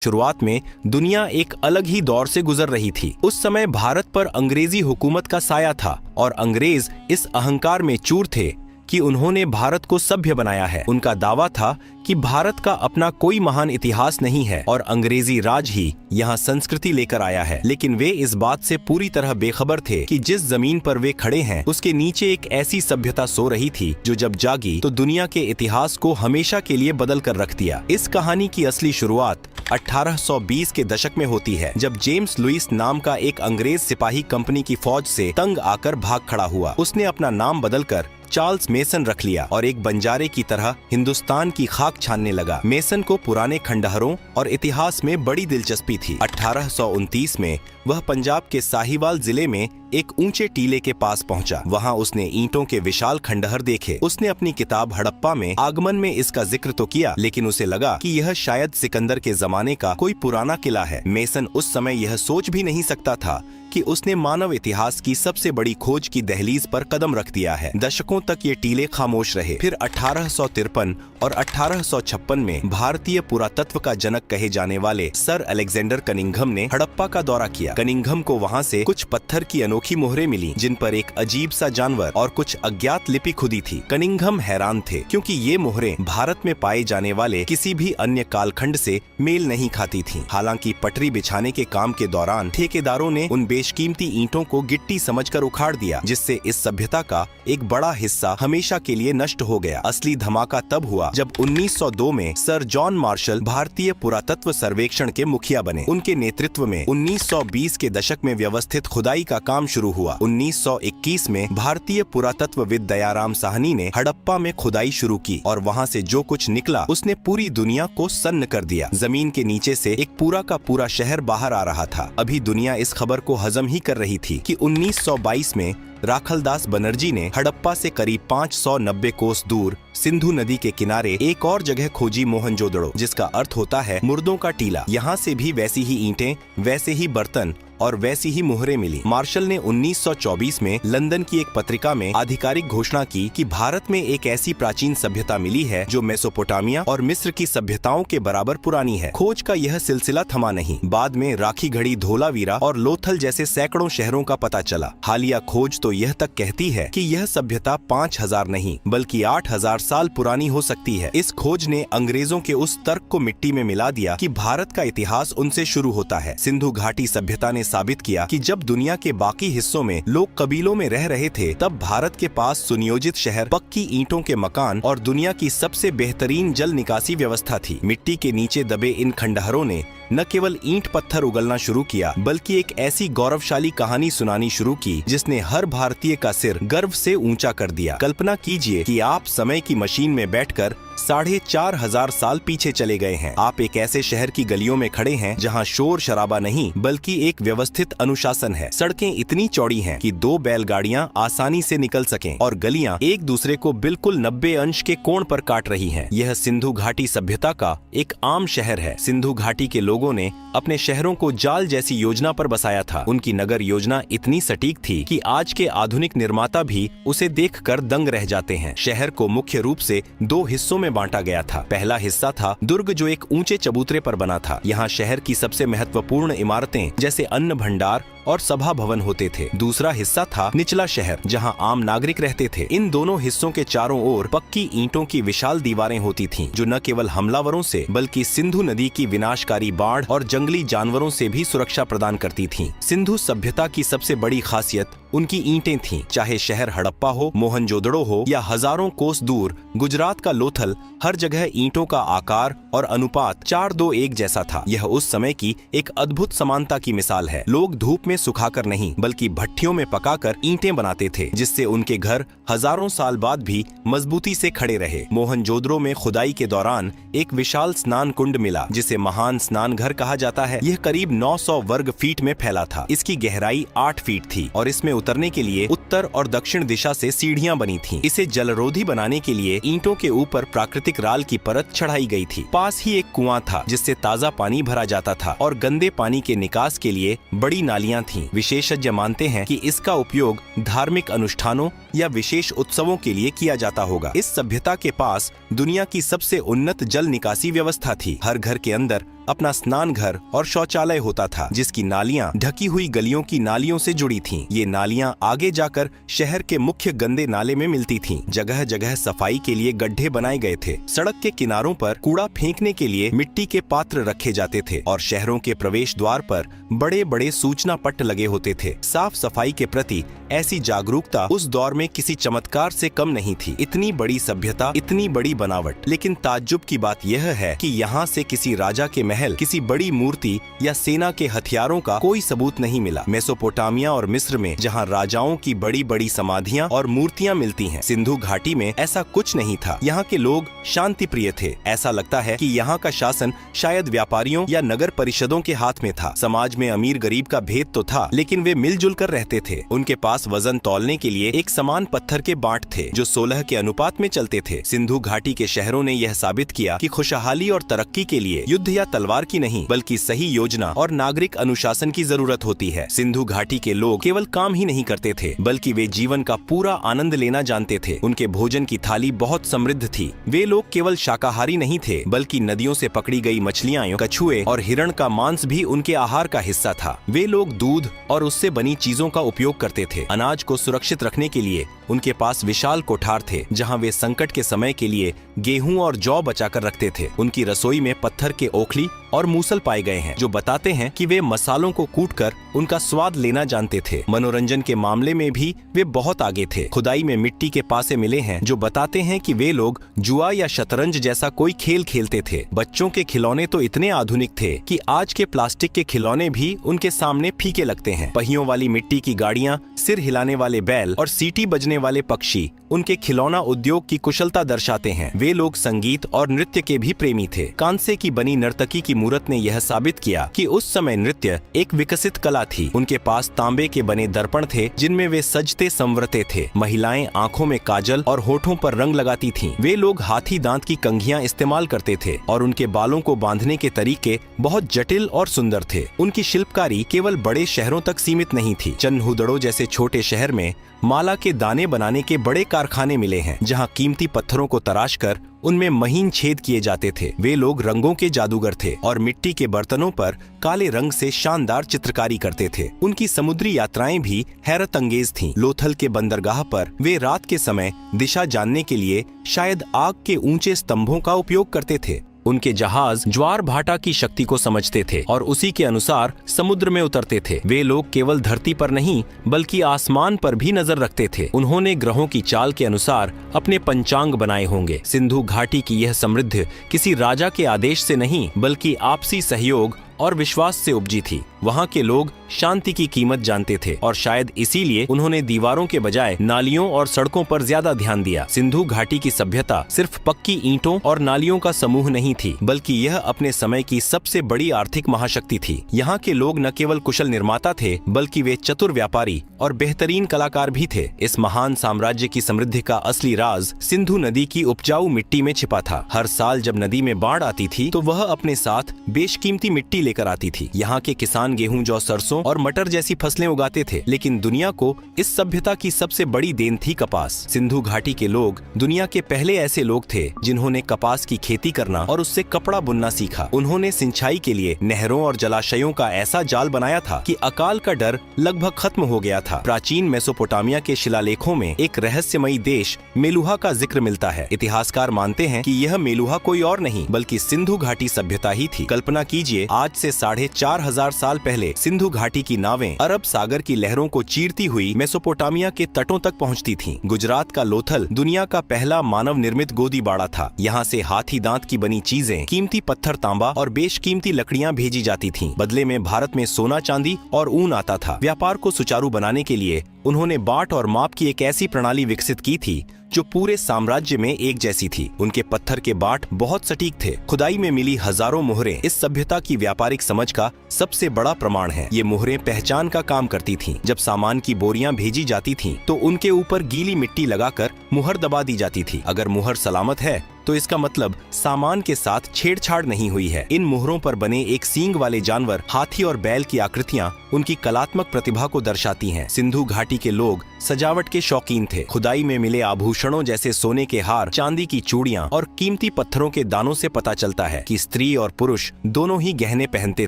शुरुआत में दुनिया एक अलग ही दौर से गुजर रही थी। उस समय भारत पर अंग्रेजी हुकूमत का साया था और अंग्रेज इस अहंकार में चूर थे कि उन्होंने भारत को सभ्य बनाया है। उनका दावा था कि भारत का अपना कोई महान इतिहास नहीं है और अंग्रेजी राज ही यहाँ संस्कृति लेकर आया है। लेकिन वे इस बात से पूरी तरह बेखबर थे कि जिस जमीन पर वे खड़े हैं उसके नीचे एक ऐसी सभ्यता सो रही थी जो जब जागी तो दुनिया के इतिहास को हमेशा के लिए बदल कर रख दिया। इस कहानी की असली शुरुआत 1820 के दशक में होती है, जब जेम्स लुइस नाम का एक अंग्रेज सिपाही कंपनी की फौज से तंग आकर भाग खड़ा हुआ। उसने अपना नाम बदलकर चार्ल्स मेसन रख लिया और एक बंजारे की तरह हिंदुस्तान की खाक छानने लगा। मेसन को पुराने खंडहरों और इतिहास में बड़ी दिलचस्पी थी। 1829 में वह पंजाब के साहिवाल जिले में एक ऊंचे टीले के पास पहुंचा। वहां उसने ईंटों के विशाल खंडहर देखे। उसने अपनी किताब हड़प्पा में आगमन में इसका जिक्र तो किया, लेकिन उसे लगा कि यह शायद सिकंदर के जमाने का कोई पुराना किला है। मेसन उस समय यह सोच भी नहीं सकता था कि उसने मानव इतिहास की सबसे बड़ी खोज की दहलीज पर कदम रख दिया है। दशकों तक ये टीले खामोश रहे। फिर 1853 और 1856 में भारतीय पुरातत्व का जनक कहे जाने वाले सर अलेक्जेंडर कनिंघम ने हड़प्पा का दौरा किया। कनिंघम को वहां से कुछ पत्थर की अनोखी मोहरें मिली, जिन पर एक अजीब सा जानवर और कुछ अज्ञात लिपि खुदी थी। कनिंघम हैरान थे क्योंकि ये मोहरें भारत में पाए जाने वाले किसी भी अन्य कालखंड से मेल नहीं खाती थीं। हालांकि पटरी बिछाने के काम के दौरान ठेकेदारों ने उन बेशकीमती ईंटों को गिट्टी समझकर उखाड़ दिया, जिससे इस सभ्यता का एक बड़ा हिस्सा हमेशा के लिए नष्ट हो गया। असली धमाका तब हुआ जब 1902 में सर जॉन मार्शल भारतीय पुरातत्व सर्वेक्षण के मुखिया बने। उनके नेतृत्व में 1920 के दशक में व्यवस्थित खुदाई का काम शुरू हुआ। 1921 में भारतीय पुरातत्वविद दयाराम साहनी ने हड़प्पा में खुदाई शुरू की और वहां से जो कुछ निकला उसने पूरी दुनिया को सन्न कर दिया। जमीन के नीचे से एक पूरा का पूरा शहर बाहर आ रहा था। अभी दुनिया इस खबर को हजम ही कर रही थी कि 1922 में राखलदास बनर्जी ने हड़प्पा से करीब 590 कोस दूर सिंधु नदी के किनारे एक और जगह खोजी, मोहनजोदड़ो, जिसका अर्थ होता है मुर्दों का टीला। यहाँ से भी वैसी ही ईंटें, वैसे ही बर्तन और वैसी ही मोहरें मिली। मार्शल ने 1924 में लंदन की एक पत्रिका में आधिकारिक घोषणा की कि भारत में एक ऐसी प्राचीन सभ्यता मिली है जो मेसोपोटामिया और मिस्र की सभ्यताओं के बराबर पुरानी है। खोज का यह सिलसिला थमा नहीं। बाद में राखी घड़ी, धोलावीरा और लोथल जैसे सैकड़ों शहरों का पता चला। हालिया खोज तो यह तक कहती है कि यह सभ्यता 5000 नहीं बल्कि 8000 साल पुरानी हो सकती है। इस खोज ने अंग्रेजों के उस तर्क को मिट्टी में मिला दिया कि भारत का इतिहास उनसे शुरू होता है। सिंधु घाटी सभ्यता ने साबित किया कि जब दुनिया के बाकी हिस्सों में लोग कबीलों में रह रहे थे, तब भारत के पास सुनियोजित शहर, पक्की ईंटों के मकान और दुनिया की सबसे बेहतरीन जल निकासी व्यवस्था थी। मिट्टी के नीचे दबे इन खंडहरों ने न केवल ईंट पत्थर उगलना शुरू किया, बल्कि एक ऐसी गौरवशाली कहानी सुनानी शुरू की जिसने हर भारतीय का सिर गर्व से ऊंचा कर दिया। कल्पना कीजिए कि आप समय की मशीन में बैठकर 4500 साल पीछे चले गए हैं। आप एक ऐसे शहर की गलियों में खड़े हैं जहां शोर शराबा नहीं बल्कि एक व्यवस्थित अनुशासन है। सड़कें इतनी चौड़ी हैं कि 2 बैलगाड़ियां आसानी से निकल सकें और गलियां एक दूसरे को बिल्कुल 90 अंश के कोण पर काट रही हैं। यह सिंधु घाटी सभ्यता का एक आम शहर है। सिंधु घाटी के लोगों ने अपने शहरों को जाल जैसी योजना पर बसाया था। उनकी नगर योजना इतनी सटीक थी कि आज के आधुनिक निर्माता भी उसे देखकर दंग रह जाते हैं। शहर को मुख्य रूप से 2 हिस्सों में बांटा गया था। पहला हिस्सा था दुर्ग, जो एक ऊंचे चबूतरे पर बना था। यहाँ शहर की सबसे महत्वपूर्ण इमारतें जैसे अन्न भंडार और सभा भवन होते थे। दूसरा हिस्सा था निचला शहर, जहां आम नागरिक रहते थे। इन दोनों हिस्सों के चारों ओर पक्की ईंटों की विशाल दीवारें होती थीं, जो न केवल हमलावरों से बल्कि सिंधु नदी की विनाशकारी बाढ़ और जंगली जानवरों से भी सुरक्षा प्रदान करती थीं। सिंधु सभ्यता की सबसे बड़ी खासियत उनकी ईंटें थीं। चाहे शहर हड़प्पा हो, मोहनजोदड़ो हो या हजारों कोस दूर गुजरात का लोथल, हर जगह ईंटों का आकार और अनुपात 4:2:1 जैसा था। यह उस समय की एक अद्भुत समानता की मिसाल है। लोग धूप में सुखाकर नहीं बल्कि भट्टियों में पकाकर ईंटें बनाते थे, जिससे उनके घर हजारों साल बाद भी मजबूती से खड़े रहे। मोहनजोदड़ो में खुदाई के दौरान एक विशाल स्नान कुंड मिला, जिसे महान स्नान घर कहा जाता है। यह करीब 900 वर्ग फीट में फैला था। इसकी गहराई 8 फीट थी और इसमें उतरने के लिए उत्तर और दक्षिण दिशा से सीढ़ियां बनी थीं। इसे जलरोधी बनाने के लिए ईंटों के ऊपर प्राकृतिक राल की परत चढ़ाई गई थी। पास ही एक कुआं था जिससे ताजा पानी भरा जाता था और गंदे पानी के निकास के लिए बड़ी नालियां थीं। विशेषज्ञ मानते हैं कि इसका उपयोग धार्मिक अनुष्ठानों या विशेष उत्सवों के लिए किया जाता होगा। इस सभ्यता के पास दुनिया की सबसे उन्नत जल निकासी व्यवस्था थी। हर घर के अंदर अपना स्नान घर और शौचालय होता था, जिसकी नालियां ढकी हुई गलियों की नालियों से जुड़ी थीं। ये नालियां आगे जाकर शहर के मुख्य गंदे नाले में मिलती थीं। जगह जगह सफाई के लिए गड्ढे बनाए गए थे। सड़क के किनारों पर कूड़ा फेंकने के लिए मिट्टी के पात्र रखे जाते थे और शहरों के प्रवेश द्वार पर बड़े बड़े सूचना पट्ट लगे होते थे। साफ सफाई के प्रति ऐसी जागरूकता उस दौर में किसी चमत्कार से कम नहीं थी। इतनी बड़ी सभ्यता, इतनी बड़ी बनावट। लेकिन ताज्जुब की बात यह है कि यहाँ से किसी राजा के महल, किसी बड़ी मूर्ति या सेना के हथियारों का कोई सबूत नहीं मिला। मेसोपोटामिया और मिस्र में जहाँ राजाओं की बड़ी बड़ी समाधियाँ और मूर्तियाँ मिलती हैं, सिंधु घाटी में ऐसा कुछ नहीं था। यहाँ के लोग शांति प्रिय थे। ऐसा लगता है कि यहाँ का शासन शायद व्यापारियों या नगर परिषदों के हाथ में था। समाज में अमीर गरीब का भेद तो था, लेकिन वे मिलजुल कर रहते थे। उनके पास वजन तौलने के लिए एक समान पत्थर के बांट थे जो 16 के अनुपात में चलते थे। सिंधु घाटी के शहरों ने यह साबित किया कि खुशहाली और तरक्की के लिए युद्ध या तलवार की नहीं, बल्कि सही योजना और नागरिक अनुशासन की जरूरत होती है। सिंधु घाटी के लोग केवल काम ही नहीं करते थे, बल्कि वे जीवन का पूरा आनंद लेना जानते थे। उनके भोजन की थाली बहुत समृद्ध थी। वे लोग केवल शाकाहारी नहीं थे, बल्कि नदियों से पकड़ी गई मछलियां, कछुए और हिरण का मांस भी उनके आहार का हिस्सा था। वे लोग दूध और उससे बनी चीजों का उपयोग करते थे। अनाज को सुरक्षित रखने के लिए उनके पास विशाल कोठार थे, जहां वे संकट के समय के लिए गेहूं और जौ बचाकर रखते थे। उनकी रसोई में पत्थर के ओखली और मूसल पाए गए हैं, जो बताते हैं कि वे मसालों को कूटकर उनका स्वाद लेना जानते थे। मनोरंजन के मामले में भी वे बहुत आगे थे। खुदाई में मिट्टी के पासे मिले हैं, जो बताते हैं कि वे लोग जुआ या शतरंज जैसा कोई खेल खेलते थे। बच्चों के खिलौने तो इतने आधुनिक थे कि आज के प्लास्टिक के खिलौने भी उनके सामने फीके लगते हैं। पहियों वाली मिट्टी की गाड़ियां, सिर हिलाने वाले बैल और सीटी बजने वाले पक्षी उनके खिलौना उद्योग की कुशलता दर्शाते हैं। वे लोग संगीत और नृत्य के भी प्रेमी थे। कांसे की बनी नर्तकी की मूर्त ने यह साबित किया कि उस समय नृत्य एक विकसित कला थी। उनके पास तांबे के बने दर्पण थे, जिनमें वे सजते संवरते थे। महिलाएं आंखों में काजल और होठों पर रंग लगाती थीं। वे लोग हाथी दांत की कंघियां इस्तेमाल करते थे और उनके बालों को बांधने के तरीके बहुत जटिल और सुंदर थे। उनकी शिल्पकारी केवल बड़े शहरों तक सीमित नहीं थी। चन्हुदड़ो जैसे छोटे शहर में माला के दाने बनाने के बड़े कारखाने मिले हैं, जहां कीमती पत्थरों को तराशकर उनमें महीन छेद किए जाते थे। वे लोग रंगों के जादूगर थे और मिट्टी के बर्तनों पर काले रंग से शानदार चित्रकारी करते थे। उनकी समुद्री यात्राएं भी हैरत अंगेज थीं। लोथल के बंदरगाह पर वे रात के समय दिशा जानने के लिए शायद आग के ऊंचे स्तंभों का उपयोग करते थे। उनके जहाज ज्वार भाटा की शक्ति को समझते थे और उसी के अनुसार समुद्र में उतरते थे। वे लोग केवल धरती पर नहीं, बल्कि आसमान पर भी नजर रखते थे। उन्होंने ग्रहों की चाल के अनुसार अपने पंचांग बनाए होंगे। सिंधु घाटी की यह समृद्धि किसी राजा के आदेश से नहीं, बल्कि आपसी सहयोग और विश्वास से उपजी थी। वहाँ के लोग शांति की कीमत जानते थे और शायद इसीलिए उन्होंने दीवारों के बजाय नालियों और सड़कों पर ज्यादा ध्यान दिया। सिंधु घाटी की सभ्यता सिर्फ पक्की ईंटों और नालियों का समूह नहीं थी, बल्कि यह अपने समय की सबसे बड़ी आर्थिक महाशक्ति थी। यहाँ के लोग न केवल कुशल निर्माता थे, बल्कि वे चतुर व्यापारी और बेहतरीन कलाकार भी थे। इस महान साम्राज्य की समृद्धि का असली राज सिंधु नदी की उपजाऊ मिट्टी में छिपा था। हर साल जब नदी में बाढ़ आती थी, तो वह अपने साथ बेशकीमती मिट्टी लेकर आती थी। यहाँ के किसान गेहूं, जौ, सरसों और मटर जैसी फसलें उगाते थे, लेकिन दुनिया को इस सभ्यता की सबसे बड़ी देन थी कपास। सिंधु घाटी के लोग दुनिया के पहले ऐसे लोग थे जिन्होंने कपास की खेती करना और उससे कपड़ा बुनना सीखा। उन्होंने सिंचाई के लिए नहरों और जलाशयों का ऐसा जाल बनाया था कि अकाल का डर लगभग खत्म हो गया था। प्राचीन मेसोपोटामिया के शिलालेखों में एक रहस्यमयी देश मेलुहा का जिक्र मिलता है। इतिहासकार मानते हैं कि यह मेलुहा कोई और नहीं, बल्कि सिंधु घाटी सभ्यता ही थी। कल्पना कीजिए, आज से 4,500 साल पहले सिंधु घाटी की नावें अरब सागर की लहरों को चीरती हुई मेसोपोटामिया के तटों तक पहुंचती थीं। गुजरात का लोथल दुनिया का पहला मानव निर्मित गोदी बाड़ा था। यहाँ से हाथी दांत की बनी चीजें, कीमती पत्थर, तांबा और बेशकीमती लकड़ियां भेजी जाती थीं। बदले में भारत में सोना, चांदी और ऊन आता था। व्यापार को सुचारू बनाने के लिए उन्होंने बाट और माप की एक ऐसी प्रणाली विकसित की थी जो पूरे साम्राज्य में एक जैसी थी। उनके पत्थर के बाट बहुत सटीक थे। खुदाई में मिली हजारों मोहरें इस सभ्यता की व्यापारिक समझ का सबसे बड़ा प्रमाण है। ये मोहरें पहचान का काम करती थीं। जब सामान की बोरियां भेजी जाती थीं, तो उनके ऊपर गीली मिट्टी लगाकर मुहर दबा दी जाती थी। अगर मुहर सलामत है तो इसका मतलब सामान के साथ छेड़छाड़ नहीं हुई है। इन मुहरों पर बने एक सींग वाले जानवर, हाथी और बैल की आकृतियां उनकी कलात्मक प्रतिभा को दर्शाती हैं। सिंधु घाटी के लोग सजावट के शौकीन थे। खुदाई में मिले आभूषणों जैसे सोने के हार, चांदी की चूड़ियां और कीमती पत्थरों के दानों से पता चलता है कि स्त्री और पुरुष दोनों ही गहने पहनते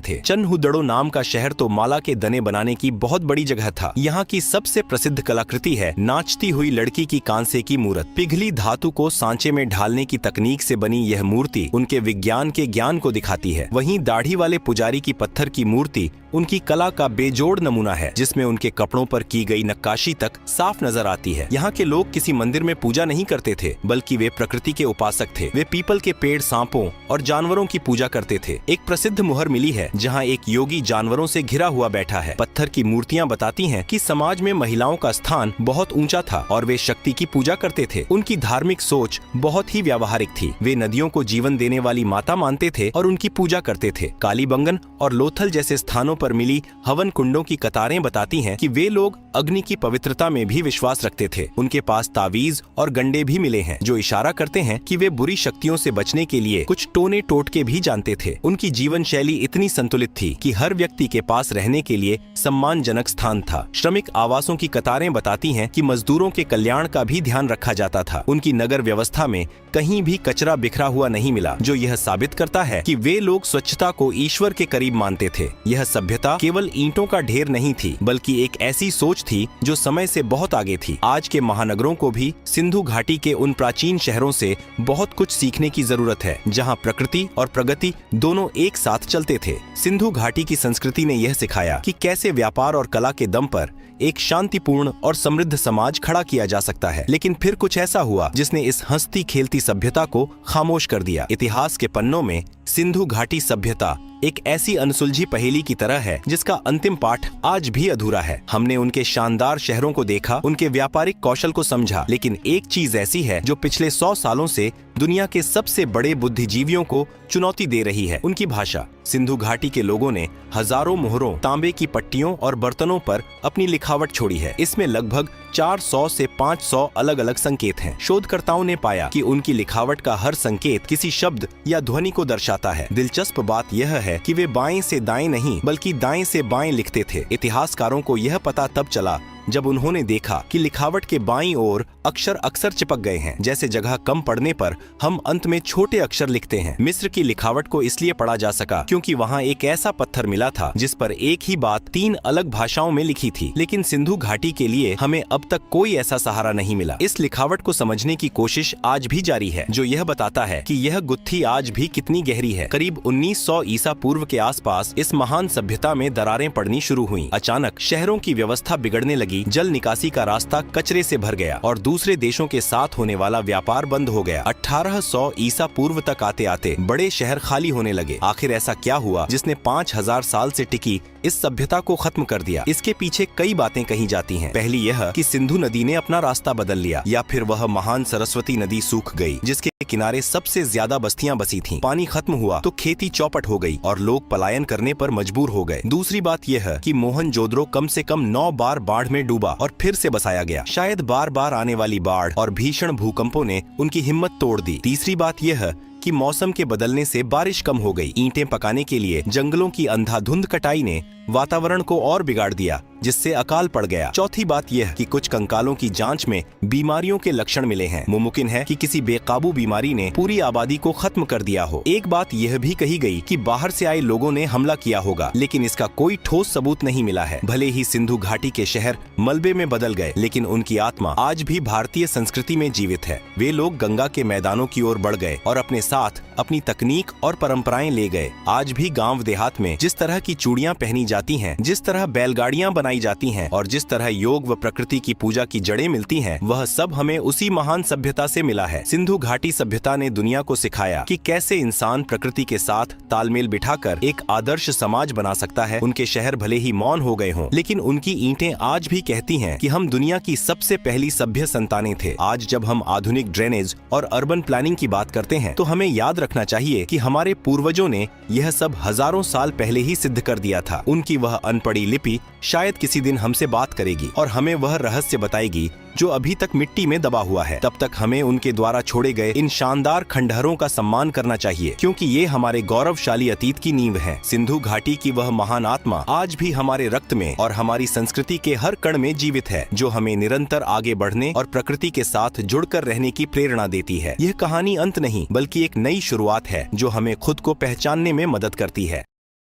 थे। चन्हुदड़ो नाम का शहर तो माला के दने बनाने की बहुत बड़ी जगह था। यहाँ की सबसे प्रसिद्ध कलाकृति है नाचती हुई लड़की की कांसे की मूर्त। पिघली धातु को सांचे में ढालने की तकनीक से बनी यह मूर्ति उनके विज्ञान के ज्ञान को दिखाती है। वहीं दाढ़ी वाले पुजारी की पत्थर की मूर्ति उनकी कला का बेजोड़ नमूना है, जिसमें उनके कपड़ों पर की गई नक्काशी तक साफ नजर आती है। यहाँ के लोग किसी मंदिर में पूजा नहीं करते थे, बल्कि वे प्रकृति के उपासक थे। वे पीपल के पेड़, सांपों और जानवरों की पूजा करते थे। एक प्रसिद्ध मुहर मिली है जहाँ एक योगी जानवरों से घिरा हुआ बैठा है। पत्थर की मूर्तियाँ बताती हैं कि समाज में महिलाओं का स्थान बहुत ऊंचा था और वे शक्ति की पूजा करते थे। उनकी धार्मिक सोच बहुत ही व्यावहारिक थी। वे नदियों को जीवन देने वाली माता मानते थे और उनकी पूजा करते थे। कालीबंगन और लोथल जैसे स्थानों पर मिली हवन कुंडों की कतारें बताती हैं कि वे लोग अग्नि की पवित्रता में भी विश्वास रखते थे। उनके पास तावीज और गंडे भी मिले हैं जो इशारा करते हैं कि वे बुरी शक्तियों से बचने के लिए कुछ टोने टोटके भी जानते थे। उनकी जीवन शैली इतनी संतुलित थी कि हर व्यक्ति के पास रहने के लिए सम्मानजनक स्थान था। श्रमिक आवासों की कतारें बताती हैं कि मजदूरों के कल्याण का भी ध्यान रखा जाता था। उनकी नगर व्यवस्था में कहीं भी कचरा बिखरा हुआ नहीं मिला, जो यह साबित करता है कि वे लोग स्वच्छता को ईश्वर के करीब मानते थे। यह सभ्यता केवल ईंटों का ढेर नहीं थी, बल्कि एक ऐसी सोच थी जो समय से बहुत आगे थी। आज के महानगरों को भी सिंधु घाटी के उन प्राचीन शहरों से बहुत कुछ सीखने की जरूरत है, जहां प्रकृति और प्रगति दोनों एक साथ चलते थे। सिंधु घाटी की संस्कृति ने यह सिखाया कि कैसे व्यापार और कला के दम पर एक शांतिपूर्ण और समृद्ध समाज खड़ा किया जा सकता है। लेकिन फिर कुछ ऐसा हुआ जिसने इस हंसती खेलती सभ्यता को खामोश कर दिया। इतिहास के पन्नों में सिंधु घाटी सभ्यता एक ऐसी अनसुलझी पहेली की तरह है जिसका अंतिम पाठ आज भी अधूरा है। हमने उनके शानदार शहरों को देखा, उनके व्यापारिक कौशल को समझा, लेकिन एक चीज ऐसी है जो पिछले 100 सालों से दुनिया के सबसे बड़े बुद्धिजीवियों को चुनौती दे रही है, उनकी भाषा। सिंधु घाटी के लोगों ने हजारों मोहरों, तांबे की पट्टियों और बर्तनों पर अपनी लिखावट छोड़ी है। इसमें लगभग 400 से 500 अलग अलग संकेत हैं। शोधकर्ताओं ने पाया कि उनकी लिखावट का हर संकेत किसी शब्द या ध्वनि को दर्शाता है। दिलचस्प बात यह है कि वे बाएं से दाएं नहीं, बल्कि दाएं से बाएं लिखते थे। इतिहासकारों को यह पता तब चला जब उन्होंने देखा कि लिखावट के बाईं ओर अक्षर अक्सर चिपक गए हैं। जैसे जगह कम पड़ने पर हम अंत में छोटे अक्षर लिखते हैं। मिस्र की लिखावट को इसलिए पढ़ा जा सका क्योंकि वहाँ एक ऐसा पत्थर मिला था जिस पर एक ही बात 3 अलग भाषाओं में लिखी थी। लेकिन सिंधु घाटी के लिए हमें अब तक कोई ऐसा सहारा नहीं मिला। इस लिखावट को समझने की कोशिश आज भी जारी है, जो यह बताता है कि यह गुत्थी आज भी कितनी गहरी है। करीब 1900 ईसा पूर्व के आसपास इस महान सभ्यता में दरारें पड़नी शुरू हुई। अचानक शहरों की व्यवस्था बिगड़ने लगी। जल निकासी का रास्ता कचरे से भर गया और दूसरे देशों के साथ होने वाला व्यापार बंद हो गया। 1800 ईसा पूर्व तक आते आते बड़े शहर खाली होने लगे। आखिर ऐसा क्या हुआ जिसने 5000 साल से टिकी इस सभ्यता को खत्म कर दिया? इसके पीछे कई बातें कही जाती हैं। पहली यह कि सिंधु नदी ने अपना रास्ता बदल लिया, या फिर वह महान सरस्वती नदी सूख गई जिसके किनारे सबसे ज्यादा बस्तियां बसी थीं। पानी खत्म हुआ तो खेती चौपट हो गई और लोग पलायन करने पर मजबूर हो गए। दूसरी बात यह है कि मोहनजोदड़ो कम से कम 9 बार बाढ़ में डूबा और फिर से बसाया गया। शायद बार बार आने वाली बाढ़ और भीषण भूकंपों ने उनकी हिम्मत तोड़ दी। तीसरी बात यह है कि मौसम के बदलने से बारिश कम हो गई। ईंटें पकाने के लिए जंगलों की अंधाधुंध कटाई ने वातावरण को और बिगाड़ दिया, जिससे अकाल पड़ गया। चौथी बात यह कि कुछ कंकालों की जांच में बीमारियों के लक्षण मिले हैं। मुमकिन है कि किसी बेकाबू बीमारी ने पूरी आबादी को खत्म कर दिया हो। एक बात यह भी कही गई कि बाहर से आए लोगों ने हमला किया होगा, लेकिन इसका कोई ठोस सबूत नहीं मिला है। भले ही सिंधु घाटी के शहर मलबे में बदल गए, लेकिन उनकी आत्मा आज भी भारतीय संस्कृति में जीवित है। वे लोग गंगा के मैदानों की ओर बढ़ गए और अपने साथ अपनी तकनीक और परंपराएं ले गए। आज भी गांव देहात में जिस तरह की चूड़ियां पहनी जाती हैं, जिस तरह बैलगाड़ियां बनाई जाती हैं और जिस तरह योग व प्रकृति की पूजा की जड़ें मिलती हैं, वह सब हमें उसी महान सभ्यता से मिला है। सिंधु घाटी सभ्यता ने दुनिया को सिखाया कि कैसे इंसान प्रकृति के साथ तालमेल बिठाकर एक आदर्श समाज बना सकता है। उनके शहर भले ही मौन हो गए हों, लेकिन उनकी ईंटें आज भी कहती हैं कि हम दुनिया की सबसे पहली सभ्य संतानें थे। आज जब हम आधुनिक ड्रेनेज और अर्बन प्लानिंग की बात करते हैं, तो हमें याद रखना चाहिए कि हमारे पूर्वजों ने यह सब हजारों साल पहले ही सिद्ध कर दिया था। उनकी उनकी वह अनपढ़ी लिपि शायद किसी दिन हमसे बात करेगी और हमें वह रहस्य बताएगी जो अभी तक मिट्टी में दबा हुआ है। तब तक हमें उनके द्वारा छोड़े गए इन शानदार खंडहरों का सम्मान करना चाहिए, क्योंकि ये हमारे गौरवशाली अतीत की नींव है। सिंधु घाटी की वह महान आत्मा आज भी हमारे रक्त में और हमारी संस्कृति के हर कण में जीवित है, जो हमें निरंतर आगे बढ़ने और प्रकृति के साथ जुड़कर रहने की प्रेरणा देती है। यह कहानी अंत नहीं, बल्कि एक नई शुरुआत है जो हमें खुद को पहचानने में मदद करती है।